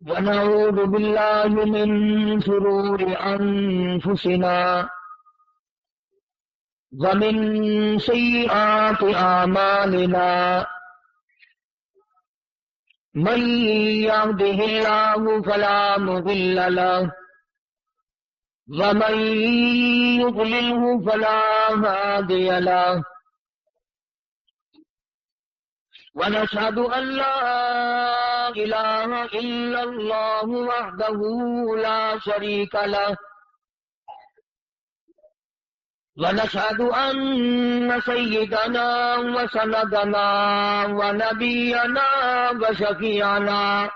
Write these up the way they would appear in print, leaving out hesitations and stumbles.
ونعوذ بالله من شرور أنفسنا ومن سيئات أعمالنا من يهده الله فلا مضل له ومن يضلله فلا هادي له ونشهد أن لا إله إلا الله وحده لا شريك له ونشهد أن سيدنا وسندنا ونبينا وشفيعنا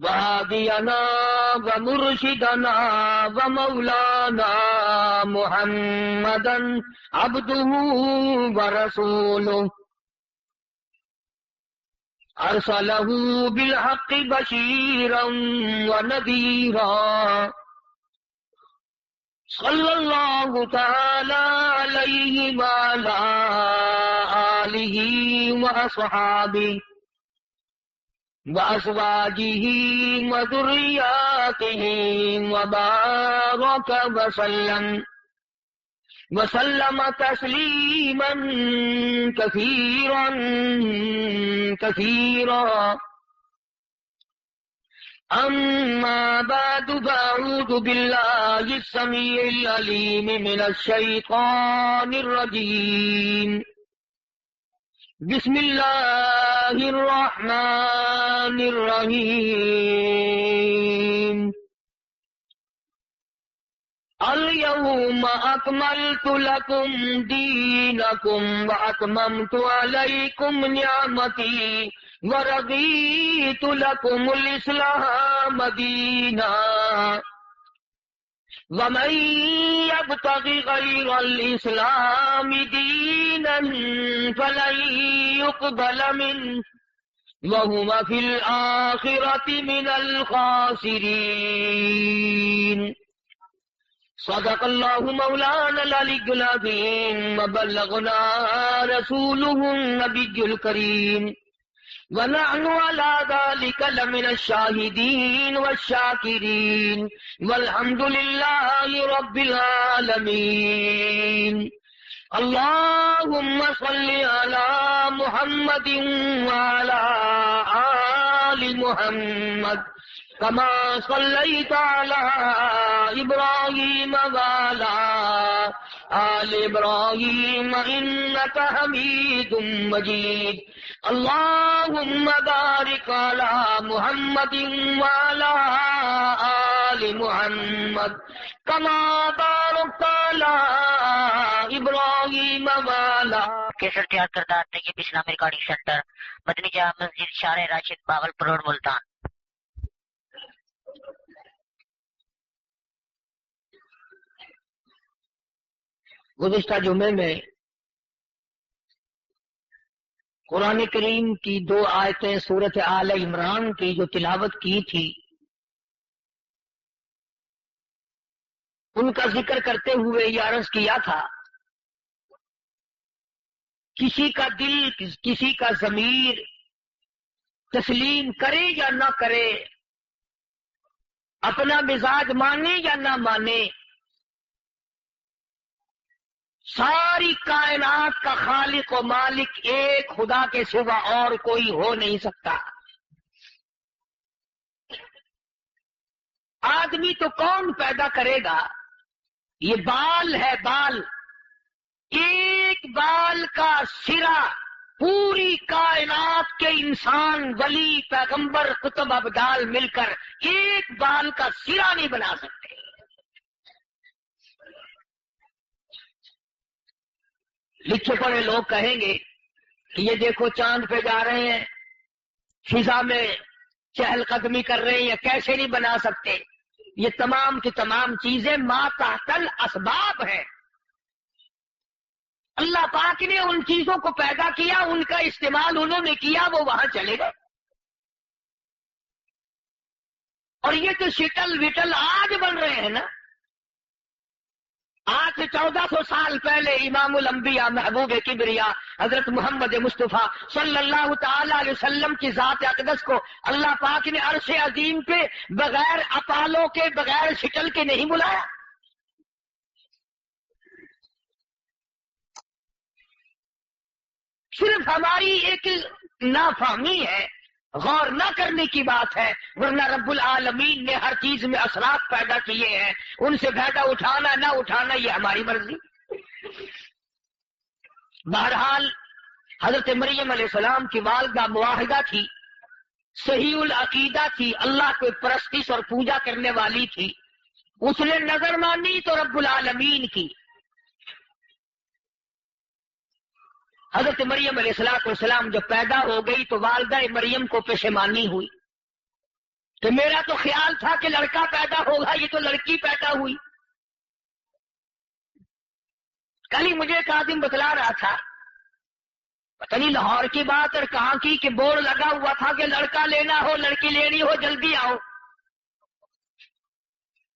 وهادينا ومرشدنا ومولانا محمدا عبده ورسوله أرسله بالحق بشيرا ونذيرا صلى الله تعالى عليه وعلى آله وأصحابه وأزواجه وذرياته وبارك وسلم تسليما كثيرا كثيرا. أما بعد فأعوذ بالله السميع العليم من الشيطان الرجيم. بسم الله الرحمن الرحيم. اليوم أكملت لكم دينكم وأتممت عليكم نعمتي ورضيت لكم الإسلام دينا ومن يبتغي غير الإسلام دينا فلن يقبل منه وهو في الآخرة من الخاسرين. صدق الله مولانا العلي العظيم وبلغنا رسوله النبي الكريم ونحن على ذلك لمن الشاهدين والشاكرين والحمد لله رب العالمين. اللهم صل على محمد وعلى آل محمد كما صليت على إبراهيم وعلى آل إبراهيم إنك حميد مجيد. اللهم بارك على محمد وعلى آل محمد كما باركت على إبراهيم وعلى. کیسٹ تیار کردہ طیب اسلامی ریکارڈنگ سینٹر، مدنی جامع مسجد، شارع راشد، باغلپور روڈ، ملتان. گزشتہ جمعے میں قرآن کریم کی 2 آیتیں سورۃ آل عمران کی جو تلاوت کی تھی، ان کا ذکر کرتے ہوئے یہ عرض کیا تھا، کسی کا دل، کسی کا ضمیر تسلیم کرے یا نہ کرے، اپنا مزاج مانے یا نہ مانے، ساری کائنات کا خالق و مالک ایک خدا کے سوا اور کوئی ہو نہیں سکتا. آدمی تو کون پیدا کرے گا؟ یہ بال ہے، بال، ایک بال کا سرا پوری کائنات کے انسان، ولی، پیغمبر، قطب، ابدال مل کر ایک بال کا سرا نہیں بنا سکتے. لکھے پڑھے لوگ کہیں گے کہ یہ دیکھو چاند پہ جا رہے ہیں، فضا میں چہل قدمی کر رہے ہیں، یا کیسے نہیں بنا سکتے؟ یہ تمام کی تمام چیزیں ما تحت الاسباب ہیں. اللہ پاک نے ان چیزوں کو پیدا کیا، ان کا استعمال انہوں نے کیا، وہ وہاں چلے گئے. اور یہ جو شٹل وٹل آج بن رہے ہیں نا، آج سے 1400 سال پہلے امام الانبیاء محبوب کبریا حضرت محمد مصطفیٰ صلی اللہ تعالی علیہ وسلم کی ذات اقدس کو اللہ پاک نے عرش عظیم پہ بغیر اپالوں کے، بغیر شکل کے نہیں بلایا؟ صرف ہماری ایک نافہمی ہے، غور نہ کرنے کی بات ہے، ورنہ رب العالمین نے ہر چیز میں اثرات پیدا کیے ہیں، ان سے فائدہ اٹھانا نہ اٹھانا یہ ہماری مرضی۔ بہرحال حضرت مریم علیہ السلام کی والدہ معاہدہ تھی، صحیح العقیدہ تھی، اللہ کو پرستش اور پوجا کرنے والی تھی، اس نے نظر مانی تو رب العالمین کی۔ حضرت مریم علیہ السلام جب پیدا ہو گئی تو والدہ مریم کو پشیمانی ہوئی کہ میرا تو خیال تھا کہ لڑکا پیدا ہوگا، یہ تو لڑکی پیدا ہوئی۔ کل ہی مجھے ایک آدمی بتلا رہا تھا، پتہ نہیں لاہور کی بات اور کہاں کی، کہ بورڈ لگا ہوا تھا کہ لڑکا لینا ہو، لڑکی لینی ہو جلدی آؤ،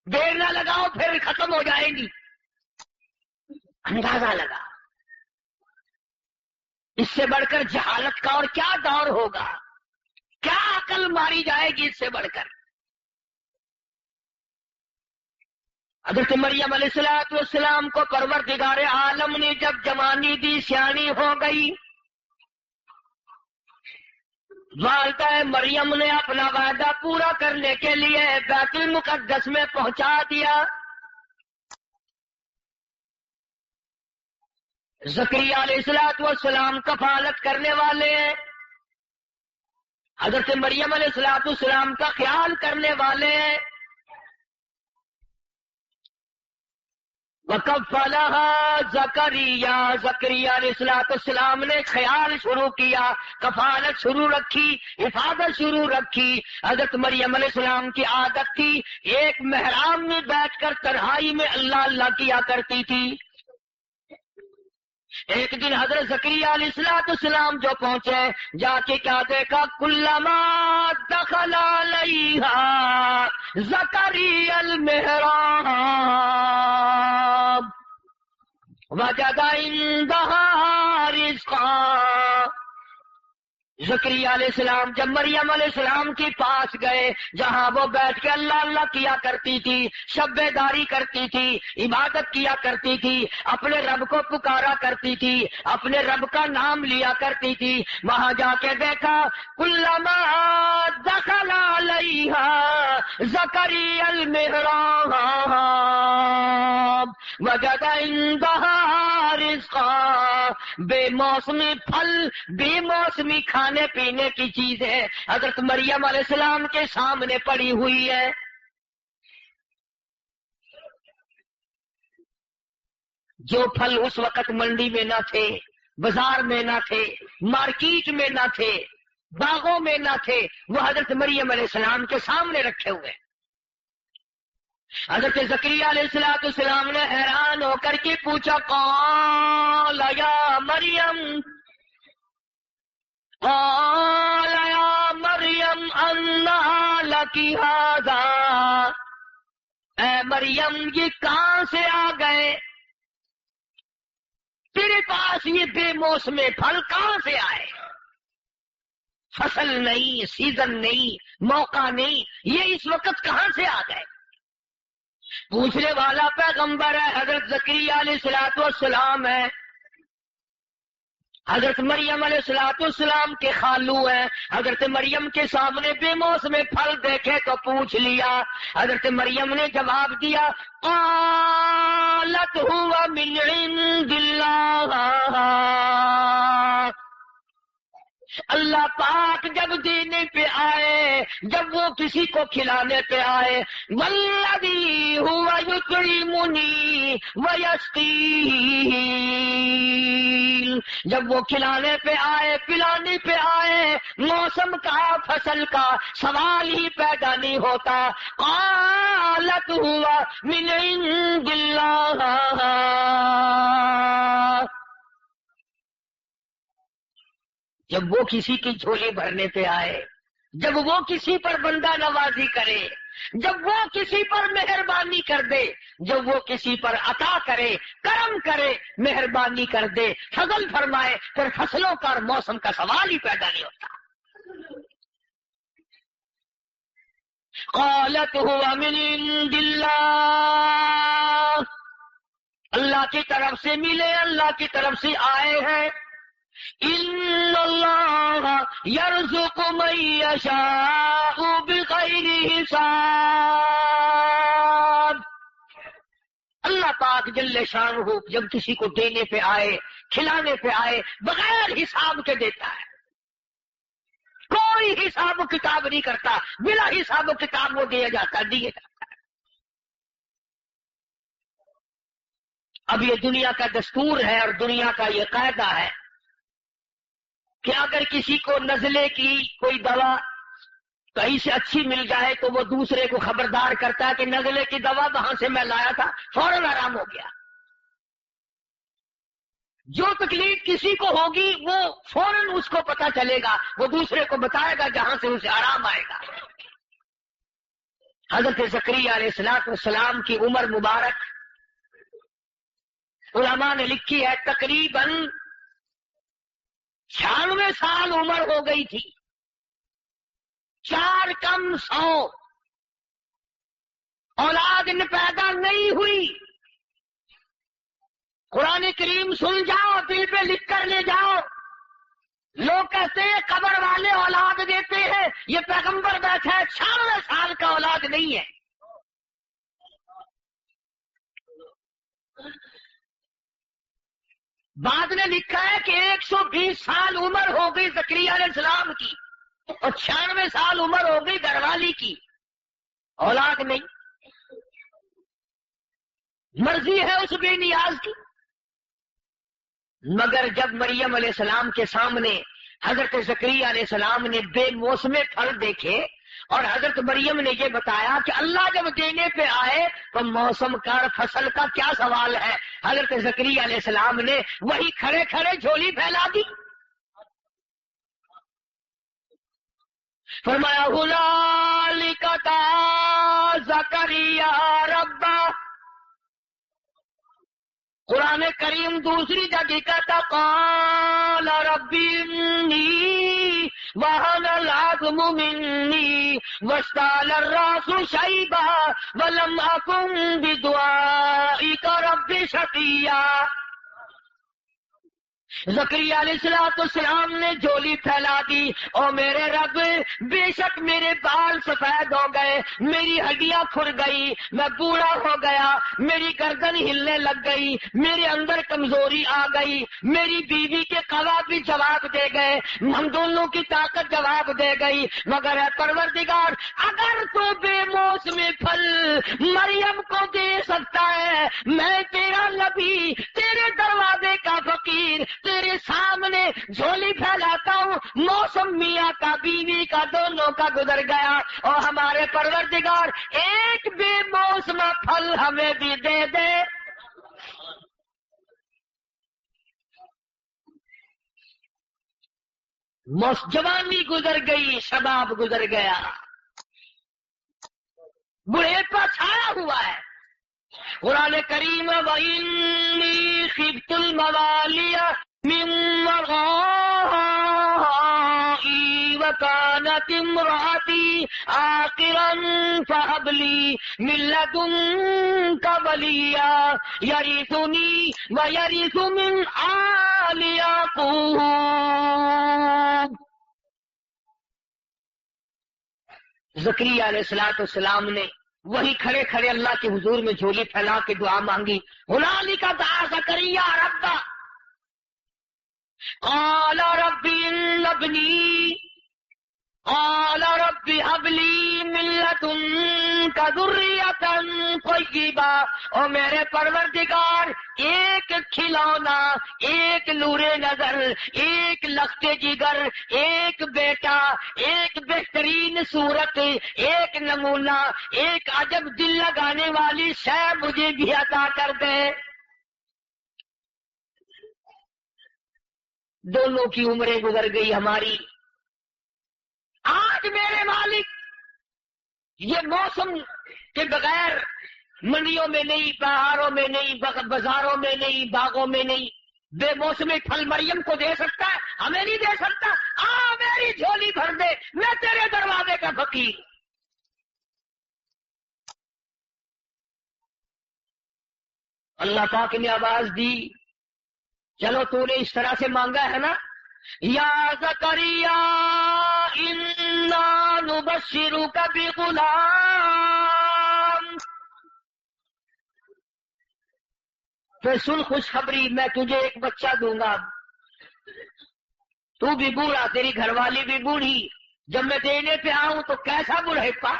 دیر نہ لگاؤ پھر ختم ہو جائے گی۔ اندازہ لگا اس سے بڑھ کر جہالت کا اور کیا دور ہوگا، کیا عقل ماری جائے گی اس سے بڑھ کر۔ حضرت مریم علیہ السلام کو پروردگار عالم نے جب جوانی دی، سیانی ہو گئی، والدہ مریم نے اپنا وعدہ پورا کرنے کے لیے بیت المقدس میں پہنچا دیا۔ زکریا علیہ السلام کفالت کرنے والے ہیں، حضرت مریم علیہ السلام کا خیال کرنے والے ہیں۔ وَكَفَّلَهَا زَكَرِيَّا، زکریا علیہ السلام نے خیال شروع کیا، کفالت شروع رکھی، حفاظت شروع رکھی۔ حضرت مریم علیہ السلام کی عادت تھی ایک محراب میں بیٹھ کر تنہائی میں اللہ اللہ کیا کرتی تھی۔ ایک دن حضرت زکریا علیہ السلام جو پہنچے، جا کے کیا دیکھا، کلما دخل علیہا زکریا المحراب وجد عندہا رزقا۔ زکریا علیہ السلام جب مریم علیہ السلام کے پاس گئے، جہاں وہ بیٹھ کے اللہ اللہ کیا کرتی تھی، شب بیداری کرتی تھی، عبادت کیا کرتی تھی، اپنے رب کو پکارا کرتی تھی، اپنے رب کا نام لیا کرتی تھی، وہاں جا کے دیکھا کلما دخل علیہا زکریا المحراب وجد عندہا رزقا۔ بے موسمی پھل، بے موسمی کھانے پینے کی چیزیں حضرت مریم علیہ السلام کے سامنے پڑی ہوئی ہے۔ جو پھل اس وقت منڈی میں نہ تھے، بازار میں نہ تھے، مارکیٹ میں نہ تھے، باغوں میں نہ تھے، وہ حضرت مریم علیہ السلام کے سامنے رکھے ہوئے۔ حضرت زکریا علیہ السلام نے حیران ہو کر کے پوچھا، قال یا مریم، قال یا مریم انہا لکی ھذا، اے مریم یہ کہاں سے آ گئے، تیرے پاس یہ بے موسم پھل کہاں سے آئے؟ فصل نہیں، سیزن نہیں، موقع نہیں، یہ اس وقت کہاں سے آ گئے؟ پوچھنے والا پیغمبر ہے، حضرت زکریا علیہ السلام ہے، حضرت مریم علیہ السلام کے خالو ہیں۔ حضرت مریم کے سامنے بے موسم پھل دیکھے تو پوچھ لیا۔ حضرت مریم نے جواب دیا، قالت هو من عند اللہ، اللہ پاک جب دینے پہ آئے، جب وہ کسی کو کھلانے پہ آئے، والذی هو یطعمنی ویسقین، جب وہ کھلانے پہ آئے، پلانے پہ آئے، موسم کا، فصل کا سوال ہی پیدا نہیں ہوتا۔ قالت هو من عند اللہ، جب وہ کسی کی جھولی بھرنے پہ آئے، جب وہ کسی پر بندہ نوازی کرے، جب وہ کسی پر مہربانی کر دے، جب وہ کسی پر عطا کرے، کرم کرے، مہربانی کر دے، فضل فرمائے، پھر فصلوں کا اور موسم کا سوال ہی پیدا نہیں ہوتا۔ قالت هو من عند اللہ، اللہ کی طرف سے ملے، اللہ کی طرف سے آئے ہیں۔ ان اللہ یرزق من یشاء بغیر حساب، اللہ پاک جل شانہ جب کسی کو دینے پہ آئے، کھلانے پہ آئے، بغیر حساب کے دیتا ہے، کوئی حساب و کتاب نہیں کرتا، بلا حساب و کتاب وہ دیا جاتا ہے۔ اب یہ دنیا کا دستور ہے اور دنیا کا یہ قاعدہ ہے کہ اگر کسی کو نزلے کی کوئی دوا کہیں سے اچھی مل جائے تو وہ دوسرے کو خبردار کرتا ہے کہ نزلے کی دوا وہاں سے میں لایا تھا، فوراً آرام ہو گیا۔ جو تکلیف کسی کو ہوگی وہ فوراً اس کو پتا چلے گا، وہ دوسرے کو بتائے گا جہاں سے اسے آرام آئے گا۔ حضرت زکریا علیہ السلام کی عمر مبارک علماء نے لکھی ہے تقریباً 96 سال عمر ہو گئی تھی، 4 کم 100 اولاد پیدا نہیں ہوئی۔ قرآن کریم سن جاؤ، دل پہ لکھ کر لے جاؤ۔ لوگ کہتے ہیں قبر والے اولاد دیتے ہیں، یہ پیغمبر بیٹھا ہے 96 سال کا اولاد نہیں ہے۔ بعد نے لکھا ہے کہ 120 سال عمر ہو گئی زکریا علیہ السلام کی اور 96 سال عمر ہو گئی گھر والی کی، اولاد نہیں۔ مرضی ہے اس بے نیاز کی۔ مگر جب مریم علیہ السلام کے سامنے حضرت زکریا علیہ السلام نے بے موسمے پھل دیکھے اور حضرت مریم نے یہ بتایا کہ اللہ جب دینے پہ آئے تو موسم کا فصل کا کیا سوال ہے، حضرت زکریا علیہ السلام نے وہی کھڑے کھڑے جھولی پھیلا دی، فرمایا ہنالک دعا زکریا ربہ۔ قرآن کریم دوسری جگہ کہتا قال رب انی وہن العظم منی واشتعل الراس شیبا ولم اکن بدعائک رب شقیا۔ زکریا علیہ السلام نے جھولی پھیلا دی، او میرے رب بے شک میرے بال سفید ہو گئے، میری ہڈیاں کھر گئی، میں بوڑھا ہو گیا، میری گردن ہلنے لگ گئی، میرے اندر کمزوری آ گئی، میری بیوی کے قوا بھی جواب دے گئے، ہم دونوں کی طاقت جواب دے گئی، مگر اے پروردگار اگر تو بے موسم پھل مریم کو دے سکتا ہے، میں تیرا نبی، تیرے دروازے کا فقیر، تیرے سامنے جھولی پھیلاتا ہوں، موسم میاں کا بیوی کا دونوں کا گزر گیا، اور ہمارے پروردگار ایک بے موسم پھل ہمیں بھی دے دے۔ جوانی گزر گئی، شباب گزر گیا، بڑھیپا چھایا ہوا ہے۔ قرآن کریم وَإِنِّي خِفْتُ الْمَوَالِيَ مِن وَرَائِي وَكَانَتِ امْرَأَتِي عَاقِرًا فَهَبْ لِي مِن لَّدُنكَ وَلِيًّا يَرِثُنِي وَيَرِثُ مِنْ آلِ يَعْقُوبَ۔ زکریا علیہ السلام نے وہی کھڑے کھڑے اللہ کے حضور میں جھولی پھیلا کے دعا مانگی، ہنالک دعا زکریا ربہ قال رب ان ابنی قال رب هب لي من لدنك ذرية طیبہ۔ او میرے پروردگار ایک کھلونا، ایک نور نظر، ایک لخت جگر، ایک بیٹا، ایک بہترین صورت، ایک نمونہ، ایک عجب دل لگانے والی شے مجھے بھی عطا کر دے۔ دونوں کی عمریں گزر گئی ہماری، آج میں یہ موسم کے بغیر منڈیوں میں نہیں، بہاروں میں نہیں، بازاروں میں نہیں، باغوں میں نہیں، بے موسمی پھل مریم کو دے سکتا ہے، ہمیں نہیں دے سکتا؟ میری جھولی بھر دے، میں تیرے دروازے کا فقیر۔ اللہ پاک نے آواز دی، چلو تو نے اس طرح سے مانگا ہے نا، یا زکریا انا نبشرک بغلام، پھر سن خوشخبری، میں تجھے ایک بچہ دوں گا۔ تو بھی بوڑھا، تیری گھر والی بھی بوڑھی، جب میں دینے پہ آؤں تو کیسا بڑھیپا،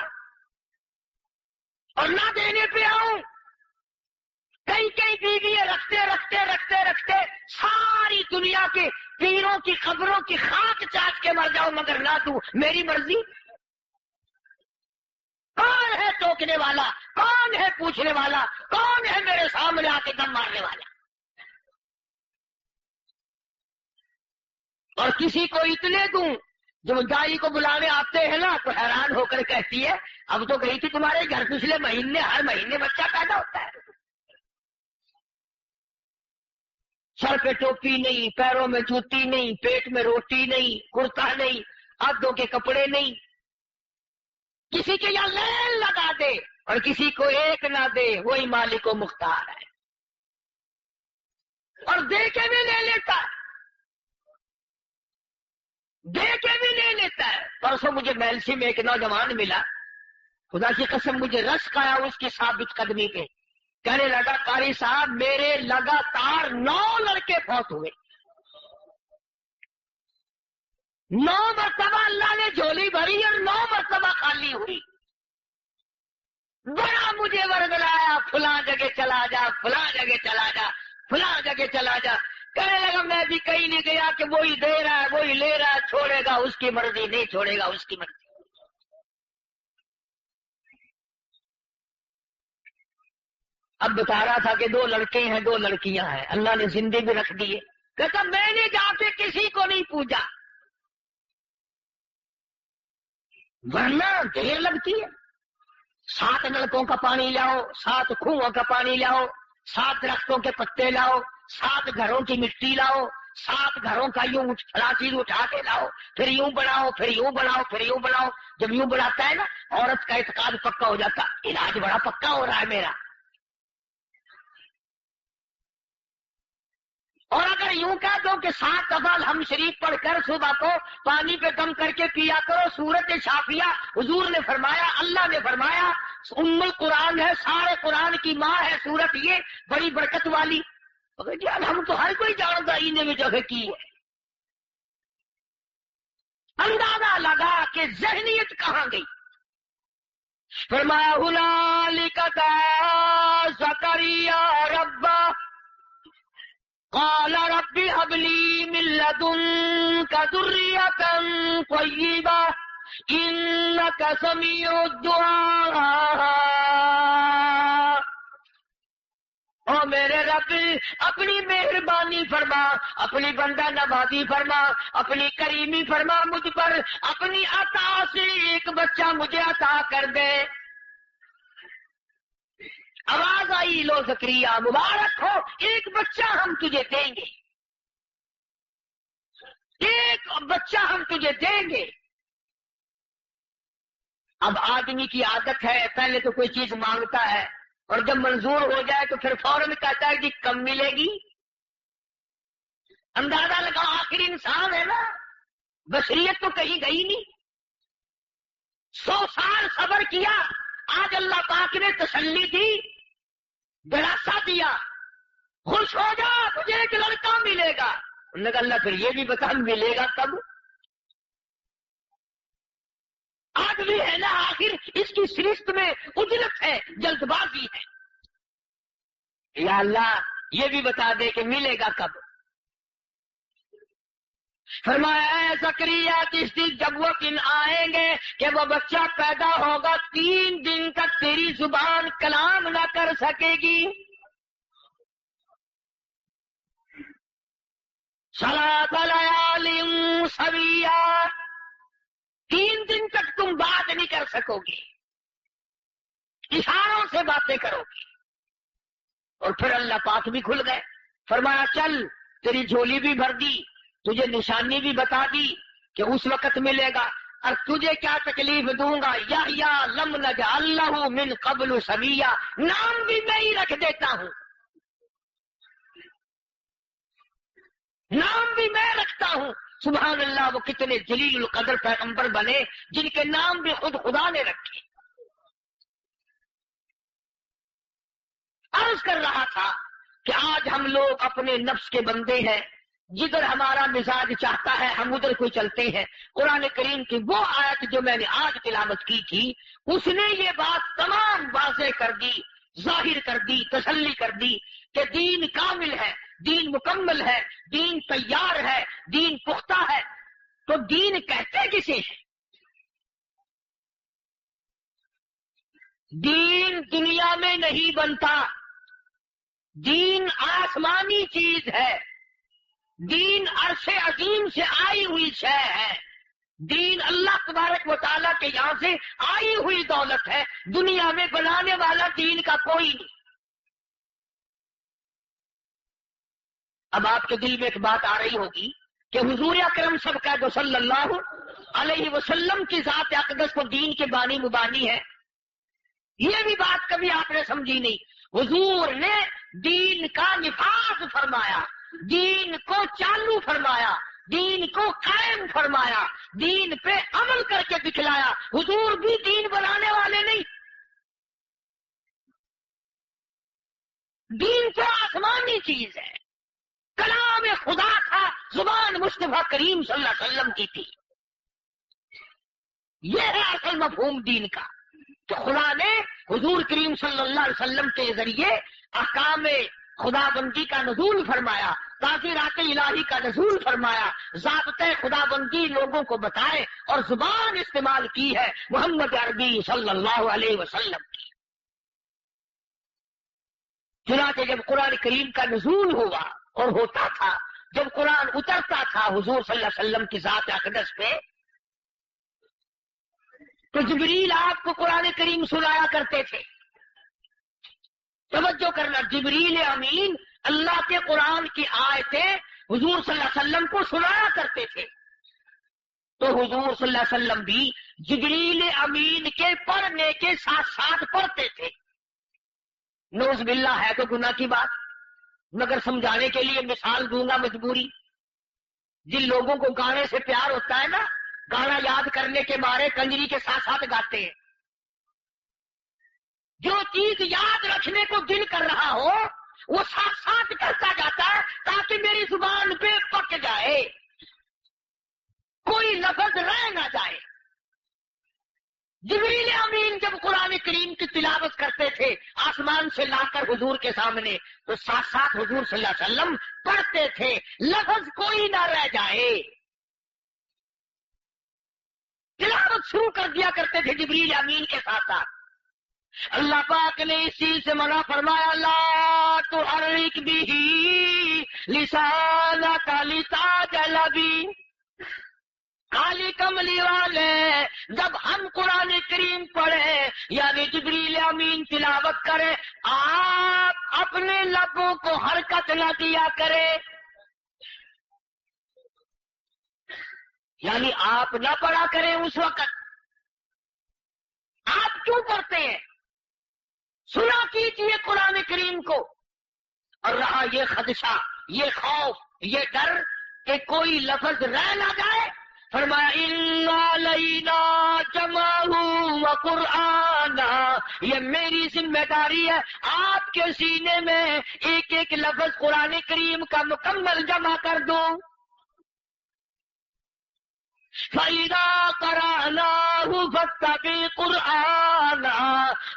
اور نہ دینے پہ آؤں کئی کئی بیویاں رکھتے رکھتے رکھتے رکھتے ساری دنیا کے پیروں کی قبروں کی خاک چاٹ کے مر جاؤں، مگر نہ تو، میری مرضی۔ کون ہے ٹوکنے والا، کون ہے پوچھنے والا، کون ہے میرے سامنے آ کے دم مارنے والا؟ اور کسی کو اتنے دوں، جب دائی کو بلانے آتے ہیں نا تو حیران ہو کر کہتی ہے اب تو گئی تھی تمہارے گھر پچھلے مہینے، ہر مہینے بچہ پیدا ہوتا ہے۔ سر پہ ٹوپی نہیں، پیروں میں جوتی نہیں، پیٹ میں روٹی نہیں، کرتا نہیں، ہاتھوں کے کپڑے نہیں، کسی کے یہاں لین لگا دے اور کسی کو ایک نہ دے، وہی مالک و مختار ہے، اور دے کے بھی لے لیتا ہے، دے کے بھی لے لیتا ہے۔ پرسوں مجھے میلسی میں ایک نوجوان ملا، خدا کی قسم مجھے رشک آیا اس کی ثابت قدمی پہ، کہنے لگا قاری صاحب میرے لگاتار 9 لڑکے فوت ہوئے، 9 مرتبہ اللہ نے جھولی بھری اور 9 مرتبہ خالی ہوئی۔ بڑا مجھے ورگلایا، فلاں جگہ چلا جا، فلاں جگہ چلا جا، فلاں جگہ چلا جا۔ کہنے لگا میں بھی کہیں نہیں گیا کہ وہی دے رہا ہے، وہی لے رہا ہے، چھوڑے گا اس کی مرضی، نہیں چھوڑے گا اس کی مرضی۔ اب بتا رہا تھا کہ 2 لڑکے ہیں 2 لڑکیاں ہیں، اللہ نے زندگی بھی رکھ دی ہے۔ کہتا میں نے جا کے کسی کو نہیں پوجا، ورنہ دیر لگتی ہے۔ 7 نلکوں کا پانی لاؤ، 7 کنووں کا پانی لاؤ، 7 درختوں کے پتے لاؤ، 7 گھروں کی مٹی لاؤ، 7 گھروں کا یوں چیز اٹھا کے لاؤ، پھر یوں بناؤ، پھر یوں بناؤ، پھر یوں بناؤ۔ جب یوں بناتا ہے نا عورت کا اعتقاد پکا ہو جاتا، علاج بڑا پکا ہو رہا ہے میرا۔ اور اگر یوں کہہ دو کہ 7 دفعہ الحمد شریف پڑھ کر صبح کو پانی پہ دم کر کے پیا کرو، سورت شافیہ، حضور نے فرمایا، اللہ نے فرمایا، ام القرآن ہے، سارے قرآن کی ماں ہے سورت، یہ بڑی برکت والی۔ جی ہم تو ہر کوئی جانتا انہیں میں جگہ کی ہے۔ اندازہ لگا کہ ذہنیت کہاں گئی۔ فرمایا ہنالک دعا زکریا ربہ قال رب هب لي من لدنك ذرية طيبة إنك سميع الدعاء۔ او میرے رب اپنی مہربانی فرما، اپنی بندہ نوازی فرما، اپنی کریمی فرما مجھ پر، اپنی عطا سے ایک بچہ مجھے عطا کر دے۔ آواز آئی لو زکریا مبارک ہو، ایک بچہ ہم تجھے دیں گے، ایک بچہ ہم تجھے دیں گے۔ اب آدمی کی عادت ہے پہلے تو کوئی چیز مانگتا ہے اور جب منظور ہو جائے تو پھر فوراً کہتا ہے کہ کم ملے گی۔ اندازہ لگا آخر انسان ہے نا، بشریت تو کہیں گئی نہیں۔ 100 سال صبر کیا، آج اللہ پاک نے تسلی دی، دلاسا دیا، خوش ہو جا تجھے ایک لڑکا ملے گا۔ انہوں نے کہا اللہ پھر یہ بھی بتا ملے گا کب؟ آج بھی ہے نا، آخر اس کی سرشت میں اجلت ہے، جلد بازی ہے۔ یا اللہ یہ بھی بتا دے کہ ملے گا کب؟ فرمایا اے زکریا جب وہ دن آئیں گے کہ وہ بچہ پیدا ہوگا، 3 دن تک تیری زبان کلام نہ کر سکے گی، صلاۃ لیال سویہ، 3 دن تک تم بات نہیں کر سکو گے۔ اشاروں سے باتیں کرو گی۔ اور پھر اللہ پاک بھی کھل گئے، فرمایا چل تیری جھولی بھی بھر دی، تجھے نشانی بھی بتا دی کہ اس وقت ملے گا، اور تجھے کیا تکلیف دوں گا، یا لم نجعل لہ من قبل سمیہ، نام بھی میں ہی رکھ دیتا ہوں، نام بھی میں رکھتا ہوں۔ سبحان اللہ، وہ کتنے جلیل القدر پیغمبر بنے جن کے نام بھی خود خدا نے رکھے۔ عرض کر رہا تھا کہ آج ہم لوگ اپنے نفس کے بندے ہیں، جدھر ہمارا مزاج چاہتا ہے ہم ادھر کو چلتے ہیں۔ قرآن کریم کی وہ آیت جو میں نے آج تلاوت کی تھی، اس نے یہ بات تمام واضح کر دی، ظاہر کر دی، تسلی کر دی کہ دین کامل ہے، دین مکمل ہے، دین تیار ہے، دین پختہ ہے۔ تو دین کہتے کسے ہیں؟ دین دنیا میں نہیں بنتا، دین آسمانی چیز ہے، دین عرش عظیم سے آئی ہوئی شے ہے، دین اللہ تبارک و تعالیٰ کے یہاں سے آئی ہوئی دولت ہے، دنیا میں بنانے والا دین کا کوئی نہیں۔ اب آپ کے دل میں ایک بات آ رہی ہوگی کہ حضور اکرم صلی اللہ علیہ وسلم کی ذات اقدس کو دین کے بانی مبانی ہے، یہ بھی بات کبھی آپ نے سمجھی نہیں۔ حضور نے دین کا نفاذ فرمایا، دین کو چالو فرمایا، دین کو قائم فرمایا، دین پہ عمل کر کے دکھلایا۔ حضور بھی دین بنانے والے نہیں، دین تو آسمانی چیز ہے، کلام خدا تھا، زبان مصطفیٰ کریم صلی اللہ علیہ وسلم کی تھی۔ یہ ہے اصل مفہوم دین کا، کہ خدا نے حضور کریم صلی اللہ علیہ وسلم کے ذریعے احکام خدا بندی کا نزول فرمایا، تعزیرات الہی کا نزول فرمایا، ضابطۂ خدا بندی لوگوں کو بتائے، اور زبان استعمال کی ہے محمد عربی صلی اللہ علیہ وسلم کی۔ چنانچہ جب قرآن کریم کا نزول ہوا اور ہوتا تھا، جب قرآن اترتا تھا حضور صلی اللہ علیہ وسلم کی ذات اقدس پہ، تو جبریل آپ کو قرآن کریم سنایا کرتے تھے۔ توجہ کرنا، جبریل امین اللہ کے قرآن کی آیتیں حضور صلی اللہ علیہ وسلم کو سنایا کرتے تھے، تو حضور صلی اللہ علیہ وسلم بھی جبریل امین کے پڑھنے کے ساتھ ساتھ پڑھتے تھے۔ نعوذ باللہ، ہے تو گناہ کی بات، مگر سمجھانے کے لیے مثال دوں گا مجبوری۔ جن لوگوں کو گانے سے پیار ہوتا ہے نا، گانا یاد کرنے کے مارے کنجری کے ساتھ ساتھ گاتے ہیں۔ جو چیز یاد رکھنے کو دل کر رہا ہو وہ ساتھ ساتھ کرتا جاتا ہے تاکہ میری زبان پہ پک جائے، کوئی لفظ رہ نہ جائے۔ جبریل امین جب قرآن کریم کی تلاوت کرتے تھے آسمان سے لا کر حضور کے سامنے، تو ساتھ ساتھ حضور صلی اللہ علیہ وسلم پڑھتے تھے، لفظ کوئی نہ رہ جائے، تلاوت شروع کر دیا کرتے تھے جبریل امین کے ساتھ ساتھ۔ اللہ پاک نے اس چیز سے منع فرمایا، لا تحرک بہ لسانک لتعجل بہ۔ کالی کملی والے، جب ہم قرآن کریم پڑھیں یعنی جبریل امین تلاوت کریں، آپ اپنے لبوں کو حرکت نہ دیا کریں، یعنی آپ نہ پڑھا کریں اس وقت۔ آپ کیوں پڑھتے ہیں؟ سنا کیجیے قرآن کریم کو۔ اور رہا یہ خدشہ، یہ خوف، یہ ڈر کہ کوئی لفظ رہ نہ جائے، فرمایا اِنَّا عَلَيْنَا جَمْعَهُ وَقُرْآنَهُ، یہ میری ذمہ داری ہے آپ کے سینے میں ایک ایک لفظ قرآن کریم کا مکمل جمع کر دوں۔ فَإِذَا قَرَأْنَاهُ فَاتَّبِعْ قُرْآنَهُ،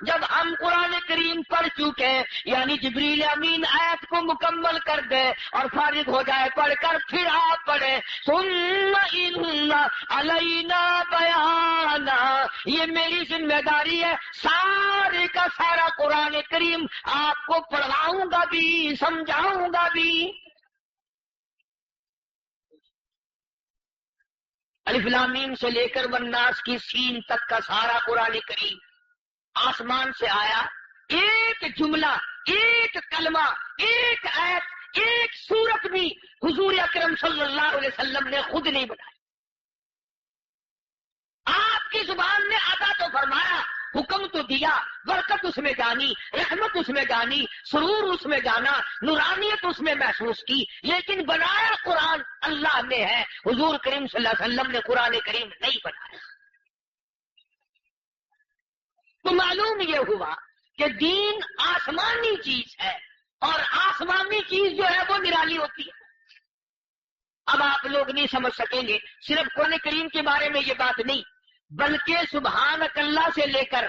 جب ہم قرآن کریم پڑھ چکے یعنی جبریل امین آیت کو مکمل کر دے اور فارغ ہو جائے پڑھ کر، پھر آپ پڑھیں ثُمَّ إِنَّ عَلَيْنَا بَيَانَهُ، یہ میری ذمہ داری ہے سارے کا سارا قرآن کریم آپ کو پڑھاؤں گا بھی، سمجھاؤں گا بھی۔ الف لام میم سے لے کر والناس کی سین تک کا سارا قرآن کریم آسمان سے آیا، ایک جملہ، ایک کلمہ، ایک آیت، ایک سورت بھی حضور اکرم صلی اللہ علیہ وسلم نے خود نہیں بنائی۔ آپ کی زبان نے عطا تو فرمایا، حکم تو دیا، برکت اس میں جانی، رحمت اس میں جانی، سرور اس میں جانا، نورانیت اس میں محسوس کی، لیکن بنایا قرآن اللہ نے ہے، حضور کریم صلی اللہ علیہ وسلم نے قرآن کریم نہیں بنایا۔ تو معلوم یہ ہوا کہ دین آسمانی چیز ہے، اور آسمانی چیز جو ہے وہ نرالی ہوتی ہے۔ اب آپ لوگ نہیں سمجھ سکیں گے، صرف قرآن کریم کے بارے میں یہ بات نہیں، بلکہ سبحانک اللہ سے لے کر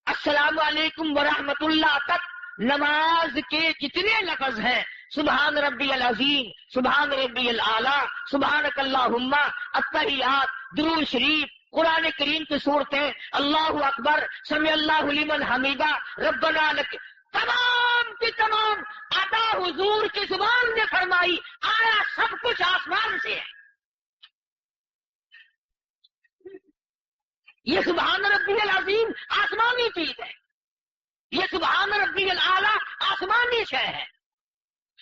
السلام علیکم ورحمۃ اللہ تک نماز کے جتنے لفظ ہیں، سبحان ربی العظیم، سبحان ربی الاعلیٰ، سبحانک اللہم، التحیات، درود شریف، قرآن کریم کی صورتیں، اللہ اکبر، سمع اللہ لمن حمیدہ، ربنا لک، تمام کی تمام عطا حضور کی زبان نے فرمائی، آیا سب کچھ آسمان سے ہے۔ یہ سبحان ربی العظیم آسمانی چیز ہے، یہ سبحان ربی الاعلیٰ آسمانی شے ہے،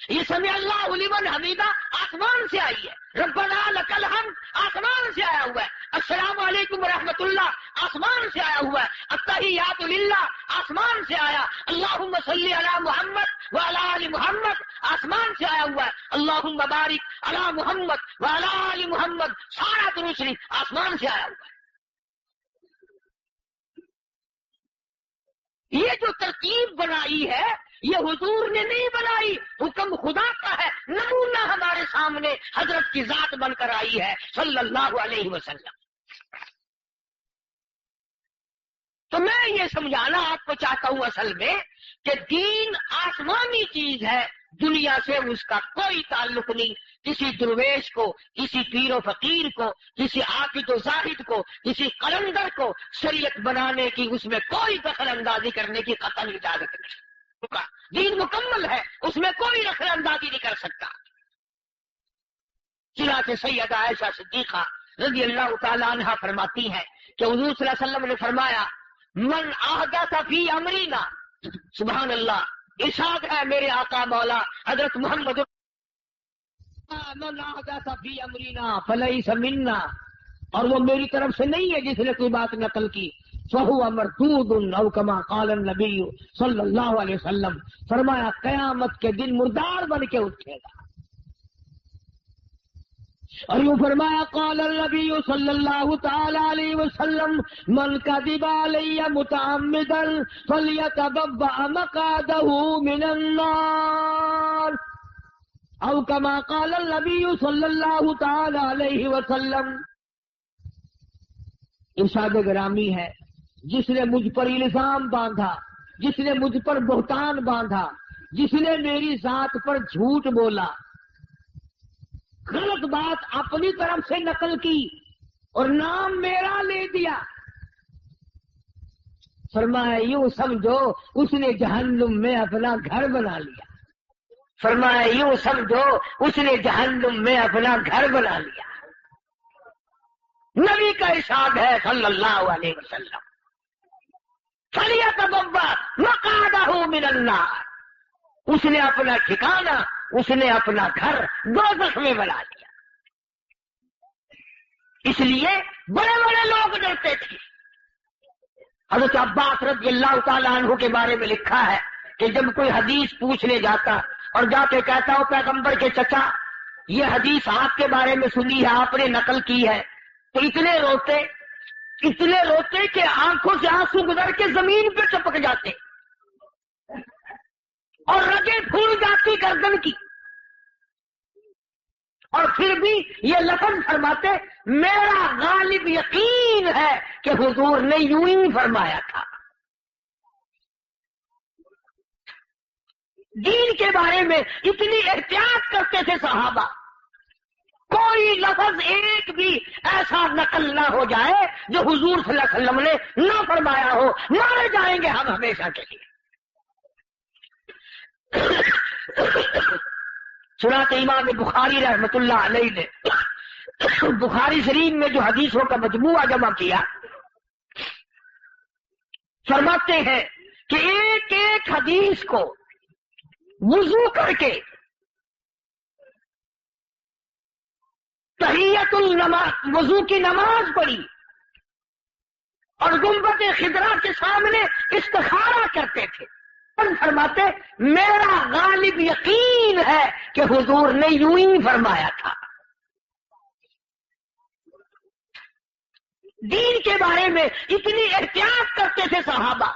یہ سمع اللہ لمن حمیدہ آسمان سے آئی ہے، ربنا لک الحمد آسمان سے آیا ہوا ہے، السلام علیکم ورحمۃ اللہ آسمان سے آیا ہوا ہے، التحیات للہ آسمان سے آیا، اللہم صلی علی محمد وعلی آل محمد آسمان سے آیا ہوا ہے، اللہم بارک علی محمد وعلی آل محمد، سارا درود شریف آسمان سے آیا ہوا ہے۔ یہ جو ترتیب بنائی ہے یہ حضور نے نہیں بنائی، حکم خدا کا ہے، نمونہ ہمارے سامنے حضرت کی ذات بن کر آئی ہے صلی اللہ علیہ وسلم۔ تو میں یہ سمجھانا آپ کو چاہتا ہوں اصل میں کہ دین آسمانی چیز ہے، دنیا سے اس کا کوئی تعلق نہیں، کسی درویش کو، کسی پیر و فقیر کو، کسی عابد و زاہد کو، کسی قلندر کو شریعت بنانے کی اس میں کوئی دخل اندازی کرنے کی قطعی اجازت نہیں۔ دین مکمل ہے، اس میں کوئی دخل اندازی نہیں کر سکتا۔ چنانچہ سیدہ عائشہ صدیقہ رضی اللہ تعالی عنہا فرماتی ہیں کہ حضور صلی اللہ علیہ وسلم نے فرمایا، من احدث فی امرنا، سبحان اللہ، ارشاد ہے میرے آقا مولا حضرت محمد، من احدث فی امرنا فلیس منا، اور وہ میری طرف سے نہیں ہے جس نے کوئی بات نقل کی، فہو مردود او کما قال النبی صلی اللہ علیہ وسلم، فرمایا قیامت کے دن مردار بن کے اٹھے گا۔ اور یوں فرمایا قال النبی صلی اللہ تعالی علیہ وسلم، من کذب علی متعمدا فلیتبوأ مقعدہ من النار، او کما قال النبی صلی اللہ تعالی علیہ وسلم۔ ارشاد گرامی ہے، جس نے مجھ پر الزام باندھا، جس نے مجھ پر بہتان باندھا، جس نے میری ذات پر جھوٹ بولا، غلط بات اپنی طرف سے نقل کی اور نام میرا لے دیا، فرمایا یوں سمجھو اس نے جہنم میں اپنا گھر بنا لیا، فرمایا یوں سمجھو اس نے جہنم میں اپنا گھر بنا لیا۔ نبی کا ارشاد ہے صلی اللہ علیہ وسلم، فَلْيَتَبَوَّأْ مَقْعَدَهُ مِنَ النَّارِ، اس نے اپنا ٹھکانہ، اس نے اپنا گھر دوزخ میں بنا لیا۔ اس لیے بڑے بڑے لوگ ڈرتے تھے۔ حضرت عباس رضی اللہ تعالیٰ عنہ کے بارے میں لکھا ہے کہ جب کوئی حدیث پوچھنے جاتا اور جا کے کہتا ہو پیغمبر کے چچا یہ حدیث آپ کے بارے میں سنی ہے، آپ نے نقل کی ہے، تو اتنے روتے کہ آنکھوں سے آنسو گزر کے زمین پہ چپک جاتے اور رگیں پھول جاتی گردن کی، اور پھر بھی یہ لفظ فرماتے، میرا غالب یقین ہے کہ حضور نے یوں ہی فرمایا تھا۔ دین کے بارے میں اتنی احتیاط کرتے تھے صحابہ، کوئی لفظ ایک بھی ایسا نقل نہ ہو جائے جو حضور صلی اللہ علیہ وسلم نے نہ فرمایا ہو، مارے جائیں گے ہم ہمیشہ کے لیے۔ چنانچہ امام بخاری رحمۃ اللہ علیہ نے بخاری شریف میں جو حدیثوں کا مجموعہ جمع کیا، فرماتے ہیں کہ ایک ایک حدیث کو وضو کر کے تحیت النماز وضو کی نماز پڑھی اور گنبد خضرا کے سامنے استخارہ کرتے تھے. فرماتے میرا غالب یقین ہے کہ حضور نے یوں ہی فرمایا تھا. دین کے بارے میں اتنی احتیاط کرتے تھے صحابہ،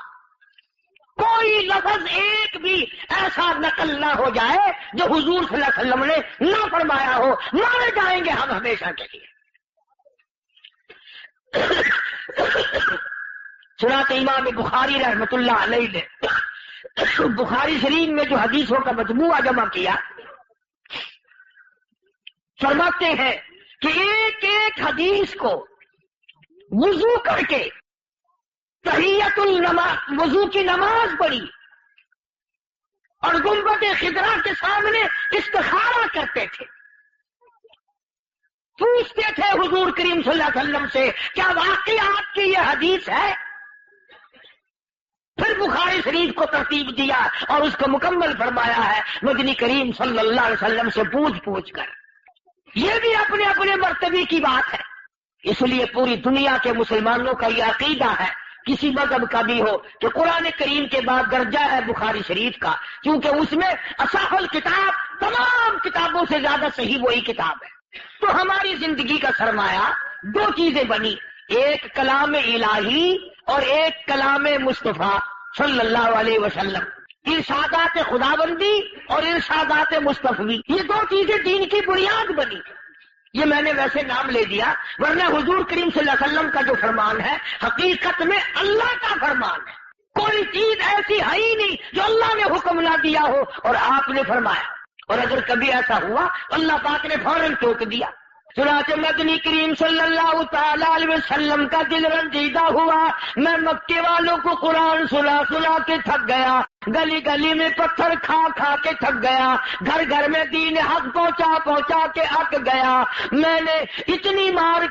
کوئی لفظ ایک بھی ایسا نقل نہ ہو جائے جو حضور صلی اللہ علیہ وسلم نے نہ فرمایا ہو، مارے جائیں گے ہم ہمیشہ کے لیے. چنانچہ امام بخاری رحمت اللہ علیہ نے بخاری شریف میں جو حدیثوں کا مجموعہ جمع کیا، فرماتے ہیں کہ ایک ایک حدیث کو وضو کر کے تحیت النماز وضو کی نماز پڑھی اور گنبد خضرا کے سامنے استخارہ کرتے تھے. پوچھتے تھے حضور کریم صلی اللہ علیہ وسلم سے کیا واقعی آپ کی یہ حدیث ہے؟ پھر بخاری شریف کو ترتیب دیا اور اس کو مکمل فرمایا ہے مدنی کریم صلی اللہ علیہ وسلم سے پوچھ کر. یہ بھی اپنے اپنے مرتبے کی بات ہے. اس لیے پوری دنیا کے مسلمانوں کا یہ عقیدہ ہے، کسی مذہب کا بھی ہو، کہ قرآن کریم کے بعد درجہ ہے بخاری شریف کا، کیونکہ اس میں اصح الکتاب تمام کتابوں سے زیادہ صحیح وہی کتاب ہے. تو ہماری زندگی کا سرمایہ دو چیزیں بنی، ایک کلام الہی اور ایک کلام مصطفیٰ صلی اللہ علیہ وسلم. ارشادات خداوندی اور ارشادات مصطفی، یہ دو چیزیں دین کی بنیاد بنی. یہ میں نے ویسے نام لے دیا، ورنہ حضور کریم صلی اللہ علیہ وسلم کا جو فرمان ہے حقیقت میں اللہ کا فرمان ہے. کوئی چیز ایسی ہے ہی نہیں جو اللہ نے حکم نہ دیا ہو اور آپ نے فرمایا، اور اگر کبھی ایسا ہوا اللہ پاک نے فوراً ٹوک دیا. چنانچہ مدنی کریم صلی اللہ تعالی علیہ وسلم کا دل رنجیدہ ہوا. میں مکے والوں کو قرآن سنا کے تھک گیا، گلی گلی میں پتھر کھا کے تھک گیا، گھر گھر میں دین حق پہنچا کے اک گیا. میں نے اتنی مار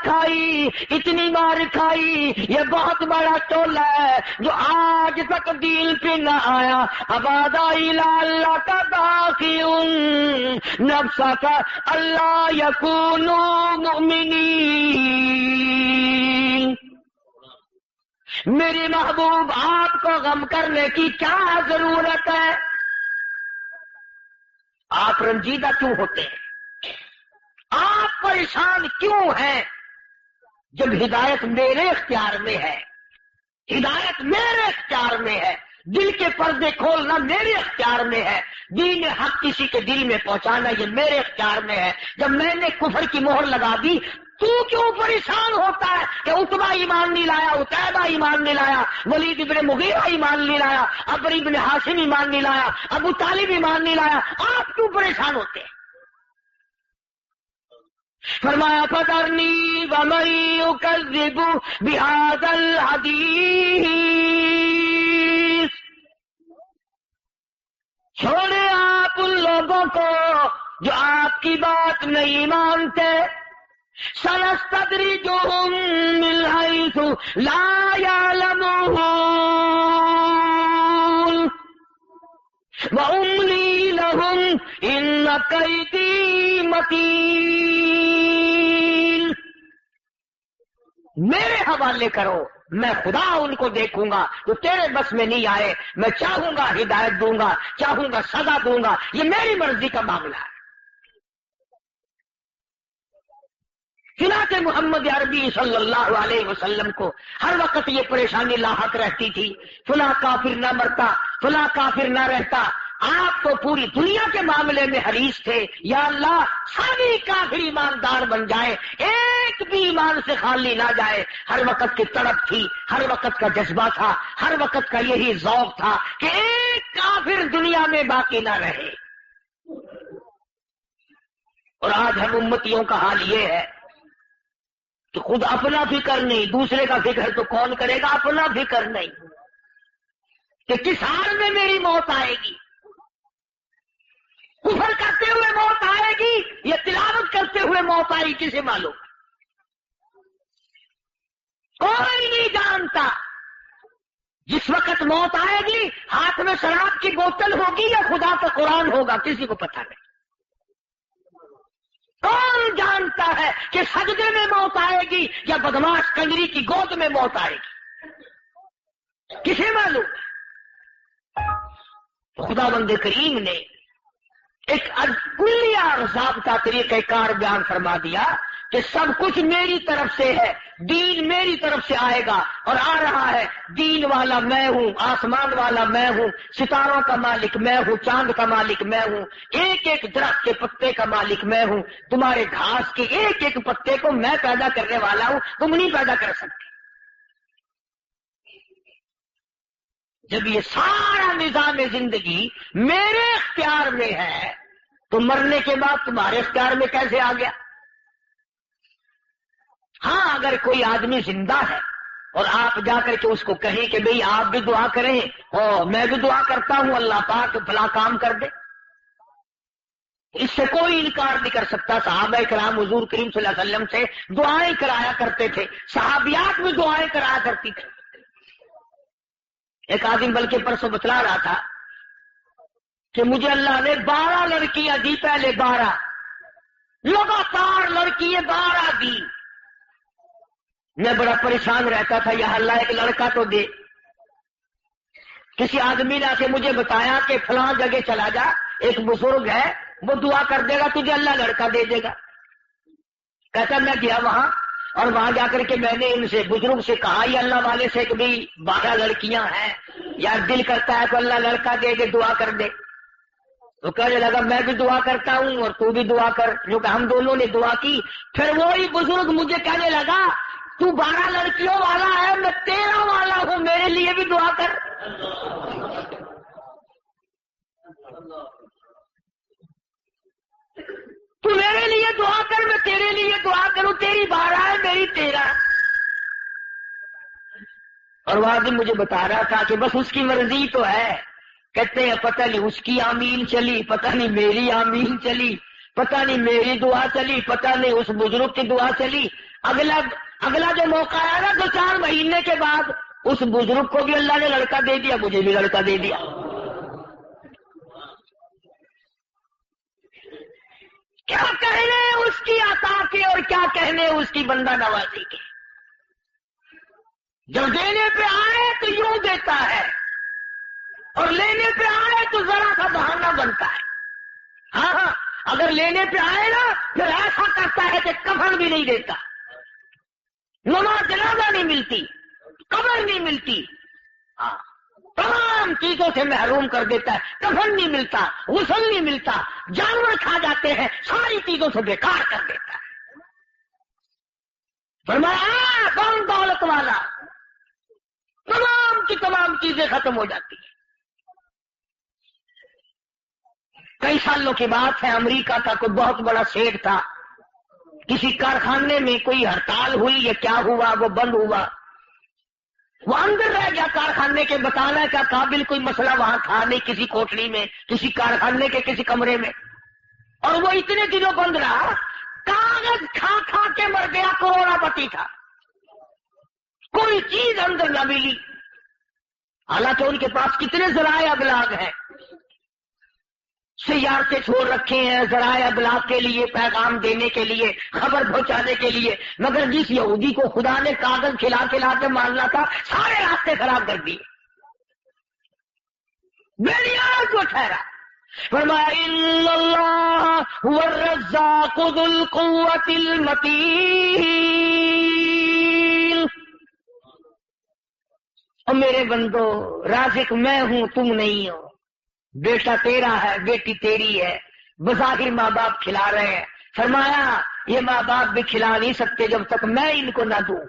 کھائی، یہ بہت بڑا ٹولہ ہے جو آج تک دین پہ نہ آیا. عبادہ اللہ کا باقی نفسا کا اللہ یکونو مؤمنین. میرے محبوب آپ کو غم کرنے کی کیا ضرورت ہے؟ آپ رنجیدہ کیوں ہوتے ہیں؟ آپ پریشان کیوں ہیں جب ہدایت میرے اختیار میں ہے؟ ہدایت میرے اختیار میں ہے، دل کے پردے کھولنا میرے اختیار میں ہے، دین حق کسی کے دل میں پہنچانا یہ میرے اختیار میں ہے. جب میں نے کفر کی مہر لگا دی تو کیوں پریشان ہوتا ہے کہ عتبہ ایمان نہیں لایا، عتیبہ ایمان نہیں لایا، ولید ابن مغیرہ ایمان نہیں لایا، عمرو ابن ہاشم ایمان نہیں لایا، ابو طالب ایمان نہیں لایا؟ آپ کیوں پریشان ہوتے ہیں؟ فرمایا فذرنی ومن یکذب بہذا الحدیث، چھوڑے آپ ان لوگوں کو جو آپ کی بات نہیں مانتے. سنستدرجهم من حيث لا يعلمون وأملي لهم إن كيدي متين. میرے حوالے کرو، میں خدا ان کو دیکھوں گا جو تیرے بس میں نہیں آئے. میں چاہوں گا ہدایت دوں گا، چاہوں گا سزا دوں گا، یہ میری مرضی کا معاملہ ہے. چنانچہ محمد عربی صلی اللہ علیہ وسلم کو ہر وقت یہ پریشانی لاحق رہتی تھی، فلاں کافر نہ مرتا، فلاں کافر نہ رہتا. آپ تو پوری دنیا کے معاملے میں حریص تھے، یا اللہ سبھی کافر ایماندار بن جائے، ایک بھی ایمان سے خالی نہ جائے. ہر وقت کی تڑپ تھی، ہر وقت کا جذبہ تھا، ہر وقت کا یہی ذوق تھا کہ ایک کافر دنیا میں باقی نہ رہے. اور آج ہم امتیوں کا حال یہ ہے کہ خود اپنا فکر نہیں، دوسرے کا فکر تو کون کرے گا؟ اپنا فکر نہیں کہ کس حال میں میری موت آئے گی. کفر کرتے ہوئے موت آئے گی یا تلاوت کرتے ہوئے موت آئی کسے معلوم؟ کوئی نہیں جانتا. جس وقت موت آئے گی ہاتھ میں شراب کی بوتل ہوگی یا خدا کا قرآن ہوگا، کسی کو پتہ نہیں۔ کون جانتا ہے کہ سجدے میں موت آئے گی یا بدماش کنجری کی گود میں موت آئے گی، کسے معلوم؟ خدا بند کریم نے ایک کلیہ اور ضابطہ طریقہ کار بیان فرما دیا کہ سب کچھ میری طرف سے ہے، دین میری طرف سے آئے گا اور آ رہا ہے۔ دین والا میں ہوں، آسمان والا میں ہوں، ستاروں کا مالک میں ہوں، چاند کا مالک میں ہوں، ایک ایک درخت کے پتے کا مالک میں ہوں، تمہارے گھاس کے ایک ایک پتے کو میں پیدا کرنے والا ہوں، تم نہیں پیدا کر سکتے۔ جب یہ سارا نظام زندگی میرے اختیار میں ہے تو مرنے کے بعد تمہارے اختیار میں کیسے آ گیا؟ ہاں، اگر کوئی آدمی زندہ ہے اور آپ جا کر کے اس کو کہیں کہ بھئی آپ بھی دعا کریں اور میں بھی دعا کرتا ہوں اللہ پاک بھلا کام کر دے، اس سے کوئی انکار نہیں کر سکتا۔ صحابہ کرام حضور کریم صلی اللہ علیہ وسلم سے دعائیں کرایا کرتے تھے، صحابیات بھی دعائیں کرایا کرتی تھی۔ ایک آدمی بلکہ پرسوں بتلا رہا تھا کہ مجھے اللہ نے 12 لڑکیاں دی، پہلے 12 لگاتار لڑکیاں 12 دی۔ میں بڑا پریشان رہتا تھا، یا اللہ ایک لڑکا تو دے۔ کسی آدمی نے آ کے مجھے بتایا کہ فلاں جگہ چلا جا، ایک بزرگ ہے وہ دعا کر دے گا تجھے اللہ لڑکا دے دے گا۔ کہتا میں گیا وہاں، اور وہاں جا کر کے میں نے ان سے بزرگ سے کہا، یہ اللہ والے سے کہ بھئی 12 لڑکیاں ہیں، یار دل کرتا ہے تو اللہ لڑکا دے دے، دعا کر دے۔ تو کہنے لگا میں بھی دعا کرتا ہوں اور تو بھی دعا کر، جو کہ ہم دونوں نے دعا کی۔ پھر وہی بزرگ مجھے کہنے لگا تو 12 لڑکیوں والا ہے، میں 13 والا ہوں، میرے لیے بھی دعا کر۔ تو میرے لیے دعا کر، میں تیرے لیے دعا کروں، تیری 12 ہے میری 13۔ اور وہ آدمی مجھے بتا رہا تھا کہ بس اس کی مرضی تو ہے۔ کہتے ہیں پتہ نہیں اس کی آمین چلی، پتہ نہیں میری آمین چلی، پتہ نہیں میری دعا چلی، پتہ نہیں اس بزرگ کی دعا چلی۔ اگلا جو موقع آیا نا 2-4 مہینے کے بعد، اس بزرگ کو بھی اللہ نے لڑکا دے دیا، مجھے بھی لڑکا دے دیا۔ کیا کہنے اس کی عطا کے اور کیا کہنے اس کی بندہ نوازی کے۔ جب دینے پہ آئے تو یوں دیتا ہے اور لینے پہ آئے تو ذرا سا بہانہ بنتا ہے۔ ہاں، اگر لینے پہ آئے نا پھر ایسا کرتا ہے کہ کفن بھی نہیں دیتا، نماز جنازہ نہیں ملتی، قبر نہیں ملتی، تمام چیزوں سے محروم کر دیتا ہے، کفن نہیں ملتا، غسل نہیں ملتا، جانور کھا جاتے ہیں، ساری چیزوں سے بیکار کر دیتا ہے۔ فرمایا کون دولت والا، تمام کی تمام چیزیں ختم ہو جاتی ہیں۔ کئی سالوں کی بات ہے، امریکہ کا کوئی بہت بڑا سیٹ تھا، کسی کارخانے میں کوئی ہڑتال ہوئی یا کیا ہوا، وہ بند ہوا، وہ اندر رہ گیا کارخانے کے، بتانا کا قابل کوئی مسئلہ وہاں تھا نہیں، کسی کوٹری میں، کسی کارخانے کے کسی کمرے میں، اور وہ اتنے دنوں بند رہا، کاغذ کھا کھا کے مر گیا، کروڑا پتی تھا، کوئی چیز اندر نہ ملی۔ حالانکہ ان کے پاس کتنے ذرائع ابلاغ ہیں، سیارتے چھوڑ رکھے ہیں ذرائع ابلاغ کے لیے، پیغام دینے کے لیے، خبر پہنچانے کے لیے، مگر جس یہودی کو خدا نے کاغذ کھلا کے مارنا تھا، سارے راستے خراب کر دیے، بےنیاز کو ٹھہرا۔ فرمایا ان اللہ هو الرزاق ذو القوة المتین، اور میرے بندو رازق میں ہوں، تم نہیں ہو۔ بیٹا تیرا ہے، بیٹی تیری ہے، بظاہر ماں باپ کھلا رہے ہیں، فرمایا یہ ماں باپ بھی کھلا نہیں سکتے جب تک میں ان کو نہ دوں۔